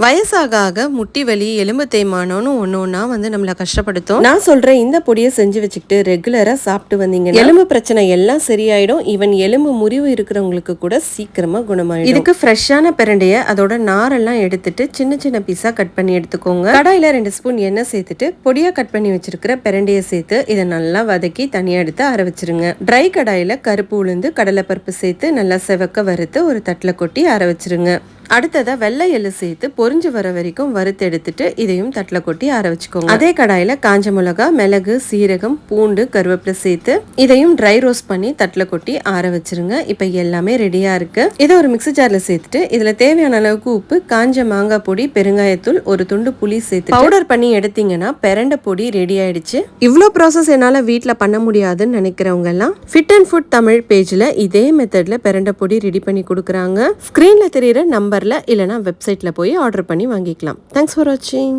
வயசாக ஆக முட்டி வலி, எலும்பு தேய்மானம்னு ஒன்னா நம்மளை கஷ்டப்படுத்தும். நான் சொல்றேன், இந்த பொடியை செஞ்சு வச்சுக்கிட்டு ரெகுலரா சாப்பிட்டு வந்தீங்க, எலும்பு பிரச்சனை எல்லாம் சரியாயிடும். ஈவன் எலும்பு முறிவு இருக்கிறவங்களுக்கு கூட சீக்கிரமா குணமாயிடும். இதுக்கு ஃப்ரெஷ்ஷான பிரண்டைய அதோட நாரெல்லாம் எடுத்துட்டு சின்ன சின்ன பீஸா கட் பண்ணி எடுத்துக்கோங்க. கடாயில 2 ஸ்பூன் எண்ணெய் சேர்த்துட்டு பொடியா கட் பண்ணி வச்சிருக்கிற பிரண்டைய சேர்த்து இதை நல்லா வதக்கி தனியா எடுத்து அரை வச்சிருங்க. ட்ரை கடாயில கருப்பு உளுந்து, கடலைப்பருப்பு சேர்த்து நல்லா செவக்க வறுத்து ஒரு தட்டில் கொட்டி அரை வச்சிருங்க. அடுத்ததா வெள்ளை எள்ளு சேர்த்து பொரிஞ்சு வர வரைக்கும் வறுத்து எடுத்துட்டு இதையும் தட்டில் கொட்டி அரை வச்சுக்கோங்க. அதே கடாயில காஞ்ச மிளகா, மிளகு, சீரகம், பூண்டு, கருவேப்பிலை சேர்த்து இதையும் ட்ரை ரோஸ்ட் பண்ணி தட்டில் கொட்டி ஆற வச்சிருங்க. இப்ப எல்லாமே ரெடியா இருக்கு. இதை ஒரு மிக்ஸி ஜார்ல சேர்த்துட்டு இதுல தேவையான அளவுக்கு உப்பு, காஞ்ச மாங்காய் பொடி, பெருங்காயத்தூள், ஒரு துண்டு புளி சேர்த்து பவுடர் பண்ணி எடுத்தீங்கன்னா பிரண்டை பொடி ரெடி ஆயிடுச்சு. இவ்வளோ ப்ராசஸ் என்னால வீட்டில் பண்ண முடியாதுன்னு நினைக்கிறவங்க எல்லாம் ஃபிட் அண்ட் ஃபுட் தமிழ் பேஜ்ல இதே மெத்தட்ல பிரண்டை பொடி ரெடி பண்ணி கொடுக்குறாங்க. ஸ்கிரீன்ல தெரியுற நம்பர்ல இல்லைனா வெப்சைட்ல போய் ஆர்டர் பண்ணி வாங்கிக்கலாம். தேங்க்ஸ் ஃபார் வாட்சிங்.